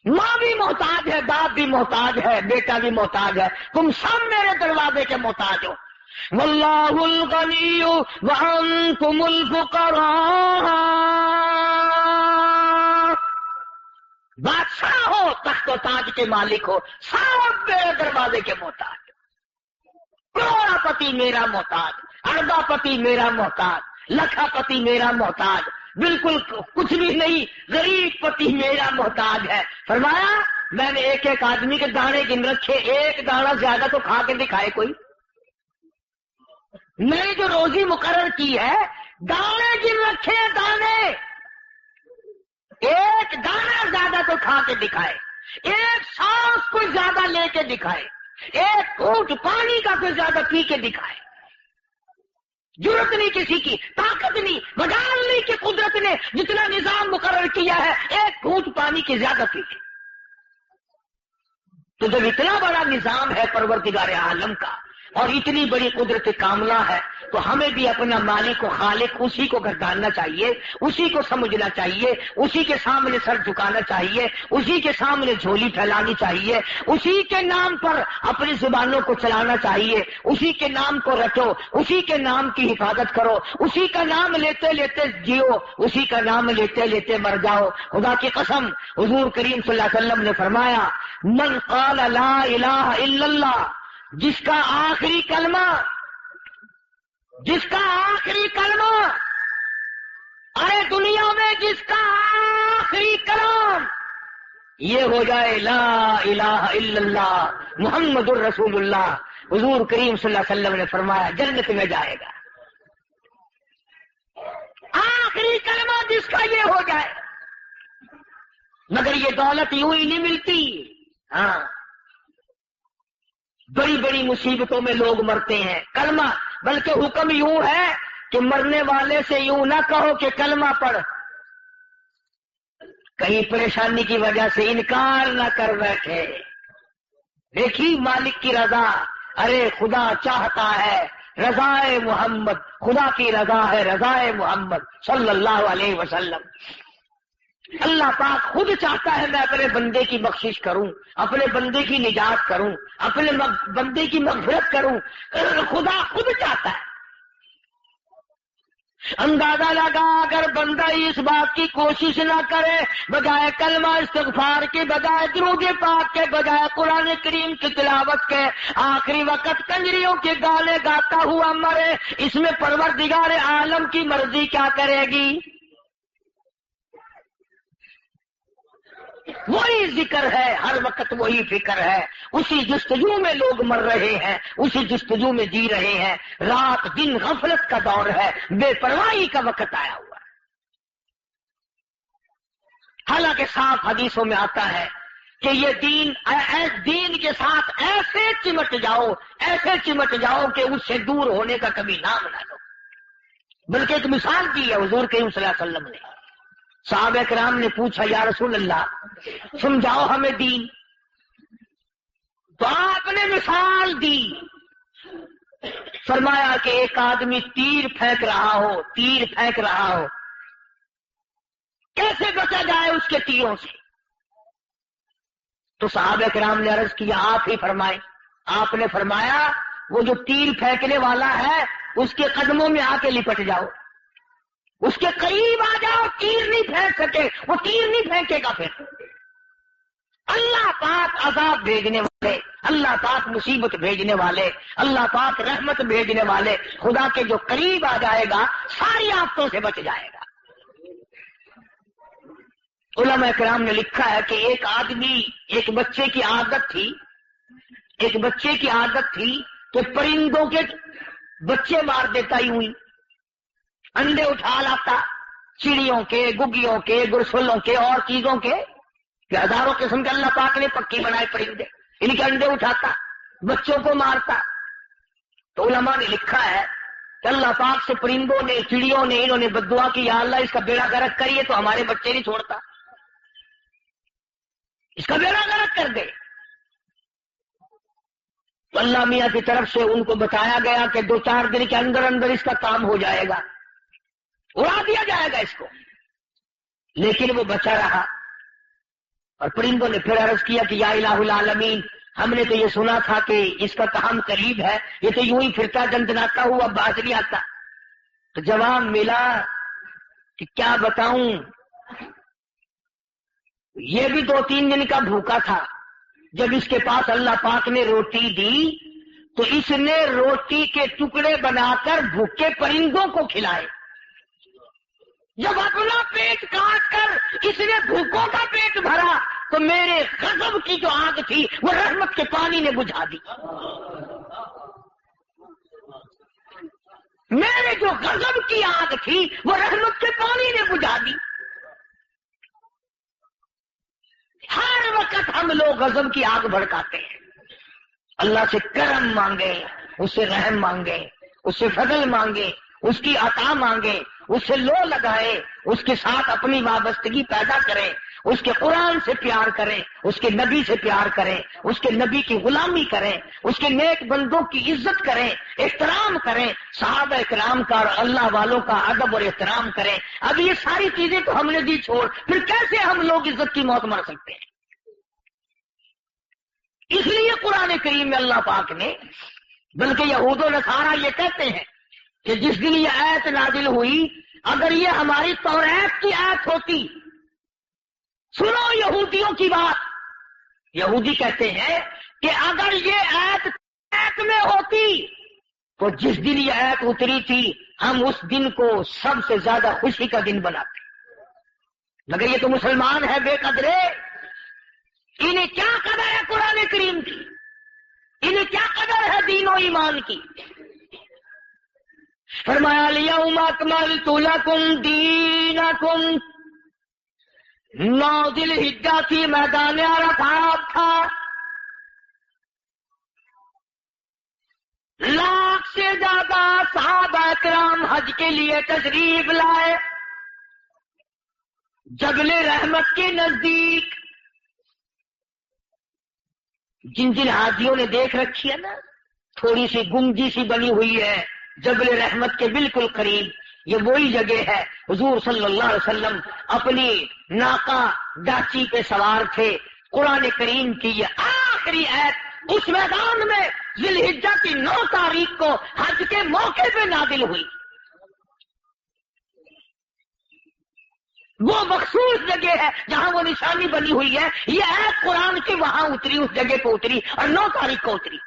ماں بھی محتاج ہے، باپ بھی محتاج ہے، بیٹا بھی محتاج ہے، تم سب میرے دروازے کے محتاج ہو۔ واللہ الغنی وانتم الفقراء، بادشاہ ہو، تخت و تاج کے مالک ہو، سب میرے دروازے کے محتاج، کروڑا پتی میرا محتاج، اربا پتی میرا محتاج، لکھا پتی میرا محتاج، بالکل کچھ بھی نہیں، غریب پتی میرا محتاج ہے۔ فرمایا میں نے ایک ایک آدمی کے دانے گن رکھے، ایک دانا زیادہ تو کھا کے دکھائے کوئی. میں نے جو روزی مقرر کی ہے دانے گن رکھے ہیں، دانے، ایک دانا زیادہ تو کھا کے دکھائے، ایک سانس کوئی زیادہ لے کے دکھائے، ایک گھونٹ پانی کا کوئی زیادہ پی کے دکھائے. ضرورت نہیں کسی کی، طاقت نہیں، مجال نہیں کہ قدرت نے جتنا نظام مقرر کیا ہے ایک گھونٹ پانی کی زیادہ پی کے. تو جب اتنا بڑا نظام ہے پروردگار عالم کا اور اتنی بڑی قدرت کاملہ ہے تو ہمیں بھی اپنا مالک و خالق اسی کو گرداننا چاہیے، اسی کو سمجھنا چاہیے، اسی کے سامنے سر جھکانا چاہیے، اسی کے سامنے جھولی پھیلانی چاہیے، اسی کے نام پر اپنی زبانوں کو چلانا چاہیے، اسی کے نام کو رٹو، اسی کے نام کی حفاظت کرو، اسی کا نام لیتے لیتے جیو، اسی کا نام لیتے لیتے مر جاؤ. خدا کی قسم حضور کریم صلی اللہ علیہ وسلم نے فرمایا من قال لا الہ الا اللہ، جس کا آخری کلمہ ارے دنیا میں جس کا آخری کلام یہ ہو جائے لا الہ الا اللہ محمد الرسول اللہ، حضور کریم صلی اللہ علیہ وسلم نے فرمایا جنت میں جائے گا. آخری کلمہ جس کا یہ ہو جائے. مگر یہ دولت یوں ہی نہیں ملتی. ہاں، بڑی بڑی مصیبتوں میں لوگ مرتے ہیں کلمہ، بلکہ حکم یوں ہے کہ مرنے والے سے یوں نہ کہو کہ کلمہ پڑھ، کہیں پریشانی کی وجہ سے انکار نہ کر بیٹھے. دیکھی مالک کی رضا، ارے خدا چاہتا ہے رضائے محمد، خدا کی رضا ہے رضائے محمد صلی اللہ علیہ وسلم. اللہ پاک خود چاہتا ہے میں اپنے بندے کی بخشش کروں، اپنے بندے کی نجات کروں، اپنے بندے کی مغفرت کروں. خدا خود چاہتا ہے. اندازہ لگا اگر بندہ اس بات کی کوشش نہ کرے، بجائے کلمہ استغفار کے، بجائے درود پاک کے، بجائے قرآن کریم کی تلاوت کے، آخری وقت کنجریوں کے گانے گاتا ہوا مرے، اس میں پروردگار عالم کی مرضی کیا کرے گی؟ وہی ذکر ہے، ہر وقت وہی فکر ہے، اسی جستجو میں لوگ مر رہے ہیں، اسی جستجو میں جی رہے ہیں. رات دن غفلت کا دور ہے، بے پرواہی کا وقت آیا ہوا ہے. حالانکہ صاف حدیثوں میں آتا ہے کہ یہ دین کے ساتھ ایسے چمٹ جاؤ کہ اس سے دور ہونے کا کبھی نام نہ لو. بلکہ ایک مثال دی ہے حضور کریم صلی اللہ علیہ وسلم نے. صحابہ کرام نے پوچھا یا رسول اللہ سمجھاؤ ہمیں دین. تو آپ نے مثال دی، فرمایا کہ ایک آدمی تیر پھینک رہا ہو، کیسے بچا جائے اس کے تیروں سے؟ تو صحابہ کرام نے عرض کیا آپ ہی فرمائیں. آپ نے فرمایا وہ جو تیر پھینکنے والا ہے اس کے قدموں میں آ کے لپٹ جاؤ، اس کے قریب آ جاؤ، تیر نہیں پھینک سکے، وہ تیر نہیں پھینکے گا. پھر اللہ پاک عذاب بھیجنے والے، اللہ پاک مصیبت بھیجنے والے، اللہ پاک رحمت بھیجنے والے، خدا کے جو قریب آ جائے گا ساری آفتوں سے بچ جائے گا. علماء کرام نے لکھا ہے کہ ایک بچے کی عادت تھی کہ پرندوں کے بچے مار دیتا یوں ہی، انڈے اٹھا لاتا، چڑیوں کے، گگیوں کے، گرسلوں کے اور چیزوں کے، کہ ہزاروں قسم کے اللہ پاک نے پکی بنائے پرندے، ان کے انڈے اٹھاتا، بچوں کو مارتا. تو علماء نے لکھا ہے کہ اللہ پاک سے پرندوں نے، چڑیوں نے، انہوں نے بددعا کی یا اللہ اس کا بیڑا غرق کریے تو ہمارے بچے نہیں چھوڑتا، اس کا بیڑا غرق کر دے. تو اللہ میاں کی طرف سے ان کو بتایا گیا کہ 2-4 دن کے اندر اندر اس کا کام ہو جائے گا، اڑا دیا جائے گا اس کو. لیکن وہ بچا رہا. اور پرندوں نے پھر عرض کیا کہ یا الہ العالمین ہم نے تو یہ سنا تھا کہ اس کا کام قریب ہے، یہ تو یوں ہی پھرتا دندناتا ہوا باز نہیں آتا. تو جواب ملا کہ کیا بتاؤں، یہ بھی 2-3 دن کا بھوکا تھا. جب اس کے پاس اللہ پاک نے روٹی دی تو اس نے روٹی کے ٹکڑے بنا کر بھوکے پرندوں کو کھلائے. جب اپنا پیٹ کاٹ کر اس نے بھوکوں کا پیٹ بھرا تو میرے غضب کی جو آگ تھی وہ رحمت کے پانی نے بجھا دی. میرے جو غضب کی آگ تھی وہ رحمت کے پانی نے بجھا دی. ہر وقت ہم لوگ غضب کی آگ بھڑکاتے ہیں. اللہ سے کرم مانگے، اس سے رحم مانگے، اس سے فضل مانگے، اس کی عطا مانگے، اس سے لو لگائے، اس کے ساتھ اپنی وابستگی پیدا کریں، اس کے قرآن سے پیار کریں، اس کے نبی سے پیار کریں، اس کے نبی کی غلامی کریں، اس کے نیک بندوں کی عزت کریں، احترام کریں، صحابہ کرام کا اور اللہ والوں کا ادب اور احترام کریں. اب یہ ساری چیزیں تو ہم نے دی چھوڑ، پھر کیسے ہم لوگ عزت کی موت مر سکتے ہیں؟ اس لیے قرآن کریم میں اللہ پاک نے، بلکہ یہود و نصارہ یہ کہتے ہیں کہ جس دن یہ آیت نازل ہوئی، اگر یہ ہماری توریت کی آیت ہوتی، سنو یہودیوں کی بات، یہودی کہتے ہیں کہ اگر یہ آیت میں ہوتی تو جس دن یہ آیت اتری تھی ہم اس دن کو سب سے زیادہ خوشی کا دن بناتے. مگر یہ تو مسلمان ہے بے قدرے، انہیں کیا قدر ہے قرآن کریم کی، انہیں کیا قدر ہے دین و ایمان کی. فرمایا الیوم اکملت لکم دینکم. 9 ذوالحجہ کی میدان عرفات تھا، لاکھ سے زیادہ صحابہ کرام حج کے لیے تشریف لائے جبل رحمت کے نزدیک. جن جن حاجیوں نے دیکھ رکھی ہے نا، تھوڑی سی گنجی سی بنی ہوئی ہے جبل رحمت کے بالکل قریب، یہ وہی جگہ ہے. حضور صلی اللہ علیہ وسلم اپنی ناقہ ڈاچی پہ سوار تھے. قرآن کریم کی یہ آخری آیت اس میدان میں ذی الحجہ کی 9 تاریخ کو حج کے موقع پہ نازل ہوئی. وہ مخصوص جگہ ہے جہاں وہ نشانی بنی ہوئی ہے. یہ آیت قرآن کی وہاں اتری، اس جگہ پہ اتری اور 9 تاریخ کو اتری.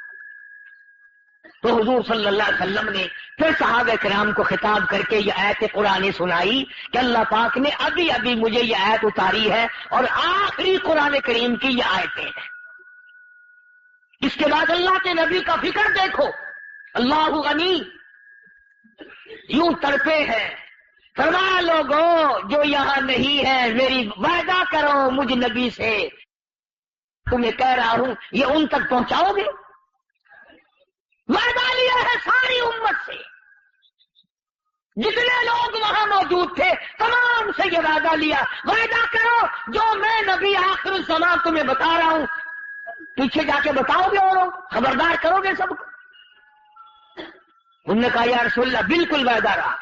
تو حضور صلی اللہ علیہ وسلم نے پھر صحابہ کرام کو خطاب کر کے یہ آیت قرآن سنائی کہ اللہ پاک نے ابھی ابھی مجھے یہ آیت اتاری ہے اور آخری قرآن کریم کی یہ آیتیں ہیں. اس کے بعد اللہ کے نبی کا فکر دیکھو، اللہ غنی یوں تڑپے ہیں. فرمایا لوگوں جو یہاں نہیں ہے میری وعدہ کرو مجھ نبی سے، تمہیں کہہ رہا ہوں یہ ان تک پہنچاؤ گے. وعدہ لیا ہے ساری امت سے، جتنے لوگ وہاں موجود تھے تمام سے یہ وعدہ لیا، وعدہ کرو جو میں نبی آخر الزمان تمہیں بتا رہا ہوں پیچھے جا کے بتاؤ گے اور خبردار کرو گے سب کو. انہوں نے کہا یا رسول اللہ بالکل وعدہ رہا.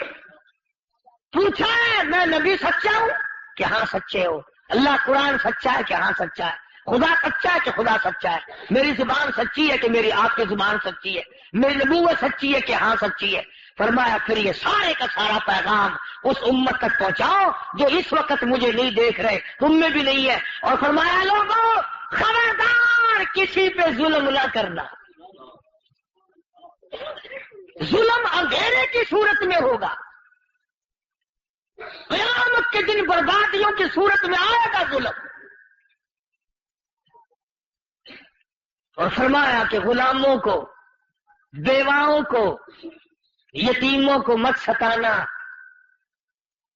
پوچھا ہے میں نبی سچا ہوں کہ ہاں سچے ہو، اللہ قرآن سچا ہے کہ ہاں سچا ہے، خدا سچا ہے کہ خدا سچا ہے، میری زبان سچی ہے کہ میری آپ کی زبان سچی ہے، میری نبوت سچی ہے کہ ہاں سچی ہے. فرمایا پھر یہ سارے کا سارا پیغام اس امت تک پہنچاؤ جو اس وقت مجھے نہیں دیکھ رہے، تم میں بھی نہیں ہے. اور فرمایا لوگوں خبردار کسی پہ ظلم نہ کرنا، ظلم اندھیرے کی صورت میں ہوگا، قیامت کے دن بربادیوں کی صورت میں آئے گا ظلم. اور فرمایا کہ غلاموں کو، بیواؤں کو، یتیموں کو مت ستانا.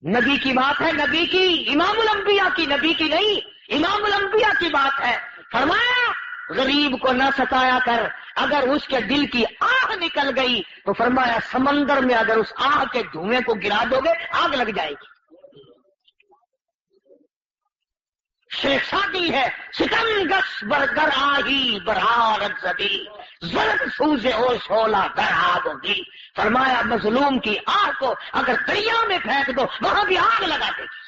نبی کی بات ہے، نبی کی، امام الانبیاء کی، نبی کی نہیں، امام الانبیاء کی بات ہے. فرمایا غریب کو نہ ستایا کر، اگر اس کے دل کی آہ نکل گئی تو فرمایا سمندر میں اگر اس آہ کے دھوئیں کو گرا دو گے آگ لگ جائے گی. شیخ سعدی ہے سکم گس برگر آہی برارت زدی زرد سوزے او شولا در آگ ہوگی. فرمایا مظلوم کی آہ کو اگر دریا میں پھینک دو وہاں بھی آگ لگا دے گی.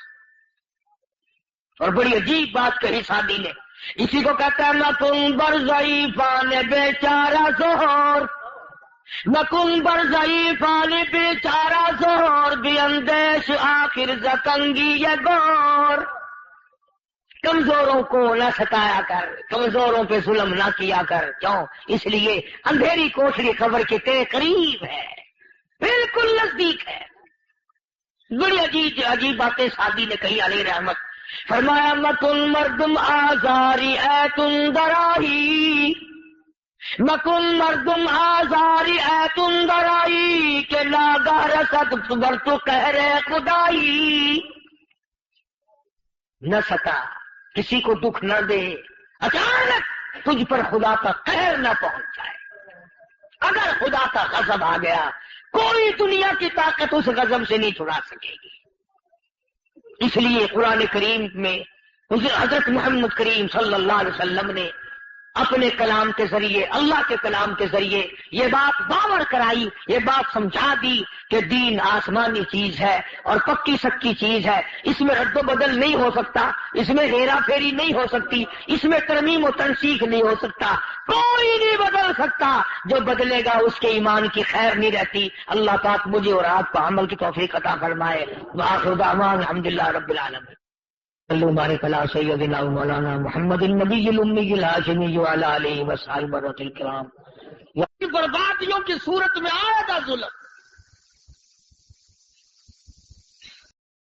اور بڑی عجیب بات کہی سعدی نے، اسی کو کہتا ہے نکن بر ضعیفان بیچارہ زہر، نکن بر ضعیفان بیچارہ زہر بھی اندیش آخر زکنگی یہ گور. کمزوروں کو نہ ستایا کر، کمزوروں پہ ظلم نہ کیا کر. کیوں؟ اس لیے اندھیری کوٹری قبر کے تیرے قریب ہے، بالکل نزدیک ہے. بڑی عجیب عجیب باتیں سعدی نے کہی علیہ رحمت. فرمایا مکن مردم آزاری اے تندرائی، مکن مردم آزاری اے تندرائی کہ ناگاہ رسد بر تو قہر خدائی. نہ ستا کسی کو دکھ نہ دے، اچانک تجھ پر خدا کا قہر نہ پہنچ جائے. اگر خدا کا غضب آ گیا کوئی دنیا کی طاقت اس غضب سے نہیں چھڑا سکے گی. اس لیے قرآن کریم میں حضرت محمد کریم صلی اللہ علیہ وسلم نے اپنے کلام کے ذریعے، اللہ کے کلام کے ذریعے یہ بات باور کرائی، یہ بات سمجھا دی کہ دین آسمانی چیز ہے اور پکی سکی چیز ہے. اس میں رد و بدل نہیں ہو سکتا، اس میں ہیرا پھیری نہیں ہو سکتی، اس میں ترمیم و تنسیخ نہیں ہو سکتا. کوئی نہیں بدل سکتا، جو بدلے گا اس کے ایمان کی خیر نہیں رہتی. اللہ پاک مجھے اور آپ کو عمل کی توفیق عطا فرمائے. وآخر دعوانا الحمدللہ رب العالمین. صلو بارک علی سیدنا و مولانا محمد النبی الامی الہاشمی وعلی آلہ وصحبہ الکرام. بربادیوں کی صورت میں آیا تھا ظلم.